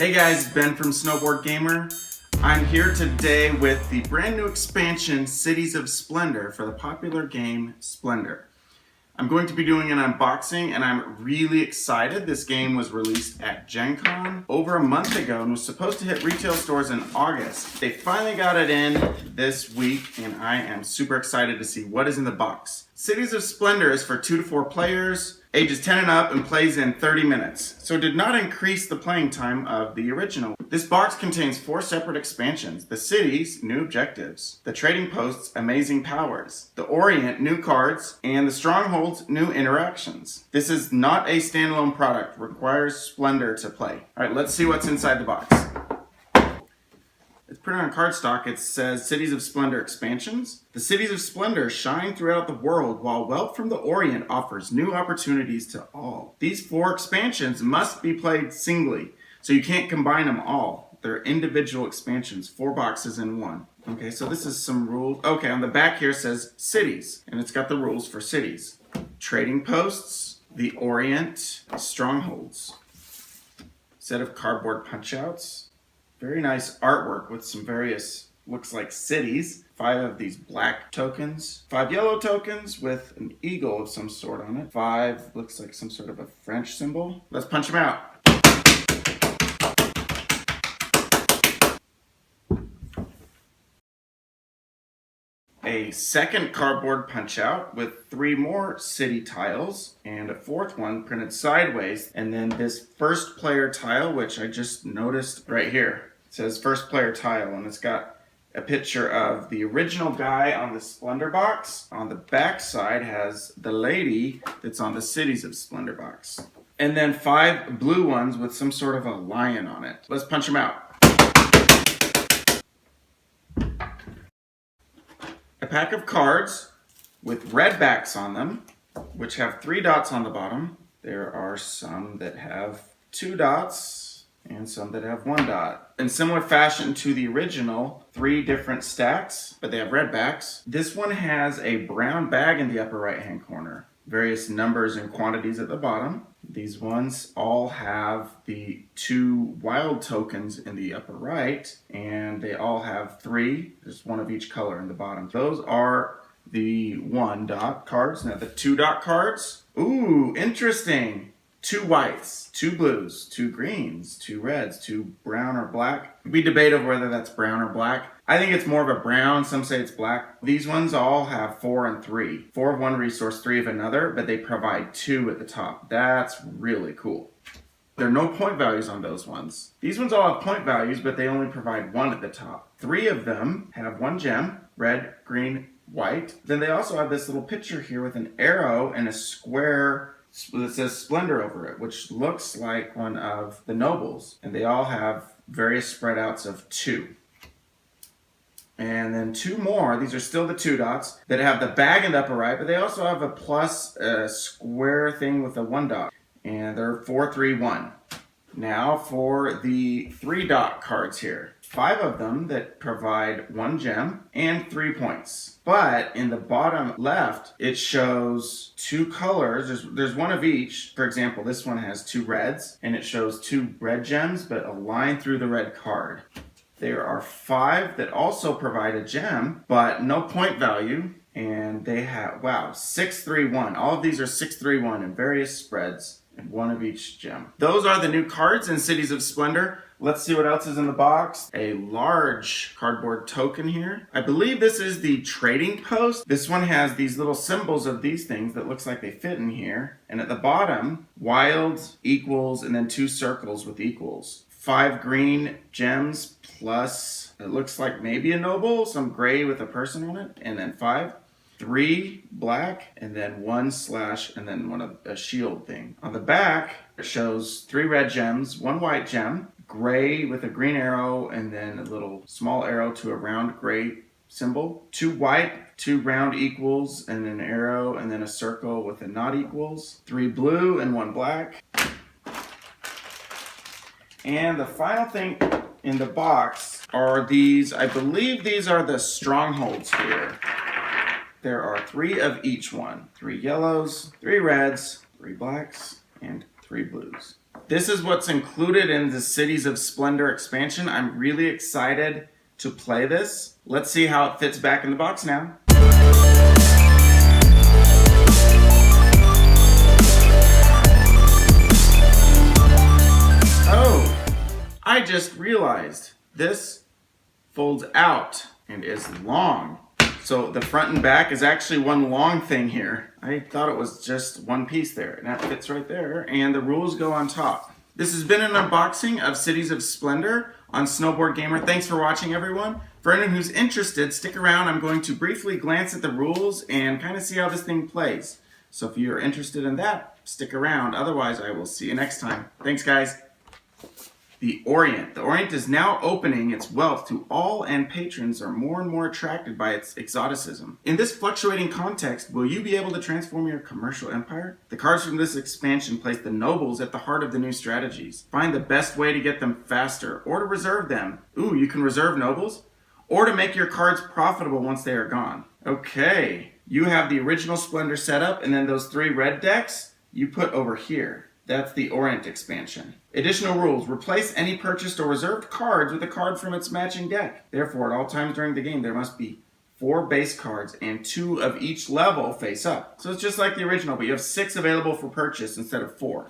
Hey guys, Ben from Snowboard Gamer. I'm here today with the brand new expansion, Cities of Splendor, for the popular game Splendor. I'm going to be doing an unboxing and I'm really excited. This game was released at Gen Con over a month ago and was supposed to hit retail stores in August. They finally got it in this week and I am super excited to see what is in the box. Cities of Splendor is for 2 to 4 players, ages 10 and up, and plays in 30 minutes. So it did not increase the playing time of the original. This box contains 4 separate expansions: the cities, new objectives; the trading posts, amazing powers; the Orient, new cards; and the strongholds, new interactions. This is not a standalone product, requires Splendor to play. Alright, let's see what's inside the box. It's printed on cardstock. It says Cities of Splendor expansions. The Cities of Splendor shine throughout the world, while wealth from the Orient offers new opportunities to all. These 4 expansions must be played singly, so you can't combine them all. They're individual expansions, 4 boxes in one. Okay, so this is some rules. Okay, on the back here says cities, and it's got the rules for cities. Trading posts, the Orient, strongholds. Set of cardboard punch-outs. Very nice artwork with some various, looks like cities. 5 of these black tokens. 5 yellow tokens with an eagle of some sort on it. 5 looks like some sort of a French symbol. Let's punch them out. A second cardboard punch out with 3 more city tiles and a 4th one printed sideways, and then this first player tile, which I just noticed right here. It says first player tile, and it's got a picture of the original guy on the Splendor box. On the back side has the lady that's on the Cities of Splendor box. And then 5 blue ones with some sort of a lion on it. Let's punch them out. A pack of cards with red backs on them, which have 3 dots on the bottom. There are some that have 2 dots and some that have 1 dot. In similar fashion to the original, 3 different stacks, but they have red backs. This one has a brown bag in the upper right hand corner. Various numbers and quantities at the bottom. These ones all have the 2 wild tokens in the upper right, and they all have 3, just 1 of each color in the bottom. Those are the 1 dot cards. Now the 2 dot cards, ooh, interesting. 2 whites, 2 blues, 2 greens, 2 reds, 2 brown or black. We debate over whether that's brown or black. I think it's more of a brown, some say it's black. These ones all have 4 and 3. 4 of one resource, 3 of another, but they provide 2 at the top. That's really cool. There are no point values on those ones. These ones all have point values, but they only provide 1 at the top. 3 of them have 1 gem, red, green, white. Then they also have this little picture here with an arrow and a square that says Splendor over it, which looks like one of the nobles. And they all have various spread outs of 2. And then 2 more, these are still the 2 dots, that have the bag in the upper right, but they also have a plus square thing with a 1 dot. And they're 4, 3, 1. Now for the 3 dot cards here. 5 of them that provide 1 gem and 3 points. But in the bottom left, it shows 2 colors. There's 1 of each. For example, this one has 2 reds, and it shows 2 red gems, but a line through the red card. There are 5 that also provide a gem, but no point value. And they have, wow, 6, 3, 1. All of these are 6, 3, 1 in various spreads, and 1 of each gem. Those are the new cards in Cities of Splendor. Let's see what else is in the box. A large cardboard token here. I believe this is the trading post. This one has these little symbols of these things that looks like they fit in here. And at the bottom, wild, equals, and then 2 circles with equals. 5 green gems plus, it looks like maybe a noble, some gray with a person on it. And then 5. 3 black, and then 1 slash, and then one of a shield thing. On the back, it shows 3 red gems, 1 white gem, gray with a green arrow, and then a little small arrow to a round gray symbol. 2 white, 2 round equals, and an arrow, and then a circle with a not equals. 3 blue and 1 black. And the final thing in the box are these, I believe these are the strongholds here. There are 3 of each one. 3 yellows, 3 reds, 3 blacks, and 3 blues. This is what's included in the Cities of Splendor expansion. I'm really excited to play this. Let's see how it fits back in the box now. Oh, I just realized this folds out and is long. So the front and back is actually one long thing here. I thought it was just one piece there, and that fits right there, and the rules go on top. This has been an unboxing of Cities of Splendor on Snowboard Gamer. Thanks for watching, everyone. For anyone who's interested, stick around. I'm going to briefly glance at the rules and kind of see how this thing plays. So if you're interested in that, stick around. Otherwise, I will see you next time. Thanks, guys. The Orient. The Orient is now opening its wealth to all, and patrons are more and more attracted by its exoticism. In this fluctuating context, will you be able to transform your commercial empire? The cards from this expansion place the nobles at the heart of the new strategies. Find the best way to get them faster, or to reserve them. Ooh, you can reserve nobles? Or to make your cards profitable once they are gone. Okay, you have the original Splendor setup, and then those 3 red decks you put over here. That's the Orient expansion. Additional rules. Replace any purchased or reserved cards with a card from its matching deck. Therefore, at all times during the game, there must be 4 base cards and 2 of each level face up. So it's just like the original, but you have 6 available for purchase instead of 4.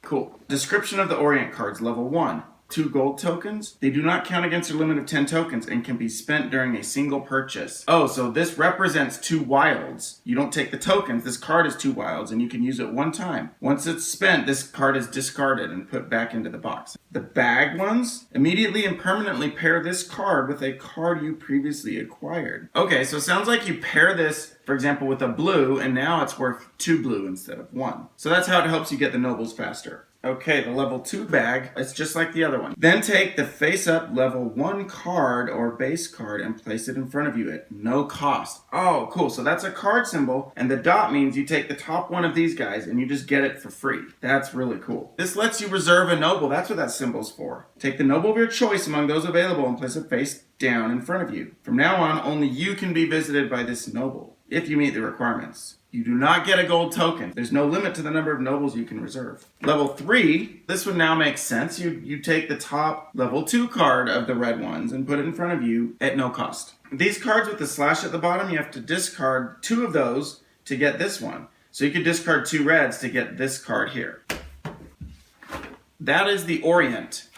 Cool. Description of the Orient cards. Level 1. 2 gold tokens. They do not count against a limit of 10 tokens and can be spent during a single purchase. Oh, so this represents 2 wilds. You don't take the tokens. This card is 2 wilds and you can use it one time. Once it's spent, this card is discarded and put back into the box. The bag ones, immediately and permanently pair this card with a card you previously acquired. Okay, so it sounds like you pair this, for example, with a blue, and now it's worth 2 blue instead of 1. So that's how it helps you get the nobles faster. Okay, the level 2 bag, it's just like the other one. Then take the face-up level 1 card or base card and place it in front of you at no cost. Oh, cool. So that's a card symbol, and the dot means you take the top one of these guys and you just get it for free. That's really cool. This lets you reserve a noble. That's what that symbol's for. Take the noble of your choice among those available and place it face down in front of you. From now on, only you can be visited by this noble, if you meet the requirements. You do not get a gold token. There's no limit to the number of nobles you can reserve. Level 3, this one now makes sense. You take the top level 2 card of the red ones and put it in front of you at no cost. These cards with the slash at the bottom, you have to discard 2 of those to get this one. So you could discard 2 reds to get this card here. That is the Orient.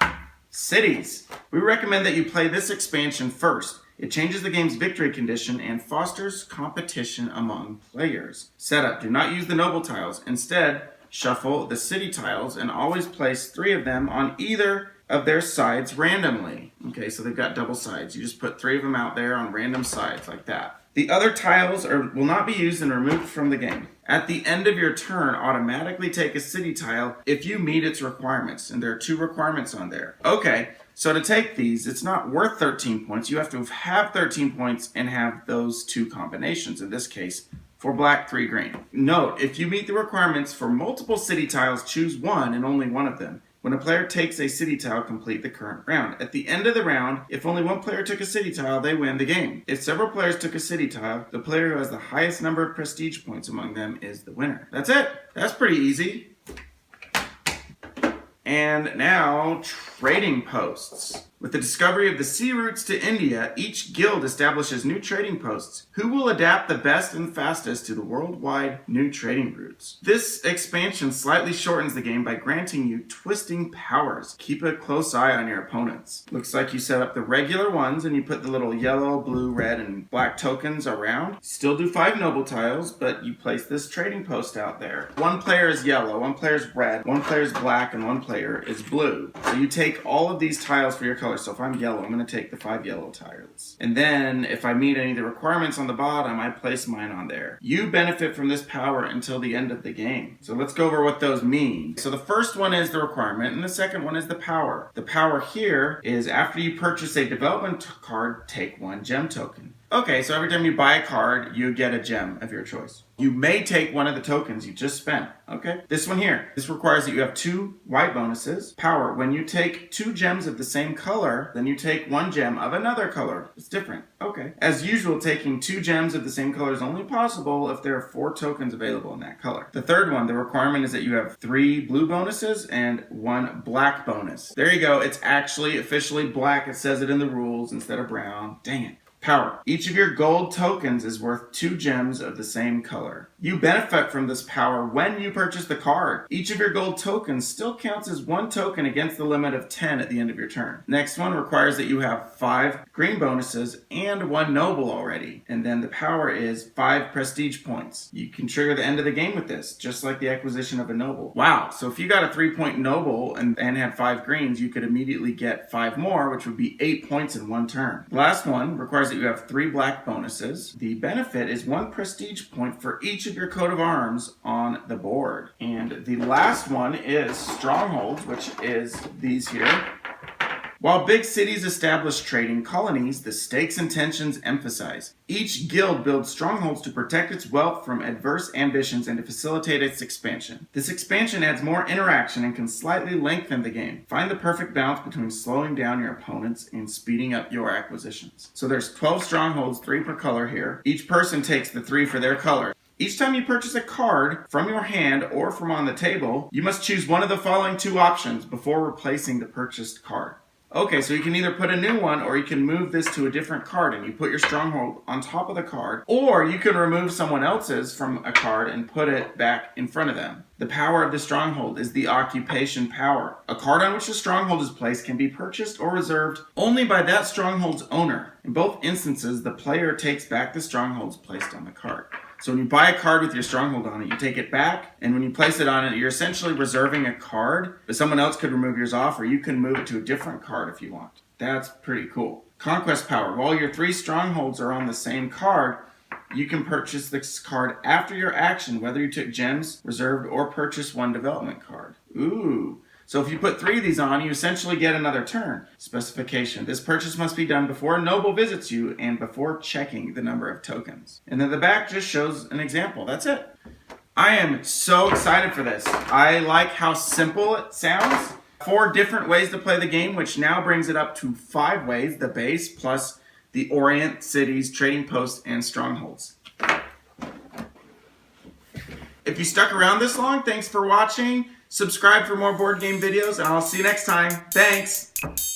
Cities. We recommend that you play this expansion first. It changes the game's victory condition and fosters competition among players. Setup. Do not use the noble tiles. Instead, shuffle the city tiles and always place 3 of them on either of their sides randomly. Okay, so they've got double sides. You just put 3 of them out there on random sides like that. The other tiles will not be used and removed from the game. At the end of your turn, automatically take a city tile if you meet its requirements. And there are 2 requirements on there. Okay, so to take these, it's not worth 13 points. You have to have 13 points and have those 2 combinations. In this case, 4 black, 3 green. Note, if you meet the requirements for multiple city tiles, choose one and only one of them. When a player takes a city tile, complete the current round. At the end of the round, if only one player took a city tile, they win the game. If several players took a city tile, the player who has the highest number of prestige points among them is the winner. That's it. That's pretty easy. And now, trading posts. With the discovery of the sea routes to India, each guild establishes new trading posts. Who will adapt the best and fastest to the worldwide new trading routes? This expansion slightly shortens the game by granting you twisting powers. Keep a close eye on your opponents. Looks like you set up the regular ones and you put the little yellow, blue, red, and black tokens around. Still do 5 noble tiles, but you place this trading post out there. One player is yellow, one player is red, one player is black, and one player is blue. So you take all of these tiles for your color. So if I'm yellow, I'm going to take the 5 yellow tiles. And then if I meet any of the requirements on the bottom, I place mine on there. You benefit from this power until the end of the game. So let's go over what those mean. So the first one is the requirement and the second one is the power. The power here is after you purchase a development card, take 1 gem token. Okay, so every time you buy a card, you get a gem of your choice. You may take one of the tokens you just spent, okay? This one here, this requires that you have 2 white bonuses. Power, when you take 2 gems of the same color, then you take 1 gem of another color. It's different, okay. As usual, taking 2 gems of the same color is only possible if there are 4 tokens available in that color. The third one, the requirement is that you have 3 blue bonuses and 1 black bonus. There you go, it's actually officially black. It says it in the rules instead of brown. Dang it. Power. Each of your gold tokens is worth 2 gems of the same color. You benefit from this power when you purchase the card. Each of your gold tokens still counts as 1 token against the limit of 10 at the end of your turn. Next one requires that you have 5 green bonuses and 1 noble already. And then the power is 5 prestige points. You can trigger the end of the game with this, just like the acquisition of a noble. Wow, so if you got a 3-point noble and had 5 greens, you could immediately get 5 more, which would be 8 points in 1 turn. The last one requires that you have 3 black bonuses. The benefit is 1 prestige point for each of your coat of arms on the board. And the last one is strongholds, which is these here. While big cities establish trading colonies, the stakes and tensions emphasize. Each guild builds strongholds to protect its wealth from adverse ambitions and to facilitate its expansion. This expansion adds more interaction and can slightly lengthen the game. Find the perfect balance between slowing down your opponents and speeding up your acquisitions. So there's 12 strongholds, 3 per color here. Each person takes the 3 for their color. Each time you purchase a card from your hand or from on the table, you must choose one of the following 2 options before replacing the purchased card. Okay, so you can either put a new one or you can move this to a different card and you put your stronghold on top of the card, or you can remove someone else's from a card and put it back in front of them. The power of the stronghold is the occupation power. A card on which the stronghold is placed can be purchased or reserved only by that stronghold's owner. In both instances, the player takes back the strongholds placed on the card. So when you buy a card with your stronghold on it, you take it back, and when you place it on it, you're essentially reserving a card, but someone else could remove yours off, or you can move it to a different card if you want. That's pretty cool. Conquest power. While your 3 strongholds are on the same card, you can purchase this card after your action, whether you took gems, reserved, or purchased 1 development card. Ooh. So if you put 3 of these on, you essentially get another turn. Specification. This purchase must be done before a noble visits you and before checking the number of tokens. And then the back just shows an example. That's it. I am so excited for this. I like how simple it sounds. 4 different ways to play the game, which now brings it up to 5 ways. The base plus the Orient, cities, trading posts, and strongholds. If you stuck around this long, thanks for watching. Subscribe for more board game videos, and I'll see you next time. Thanks!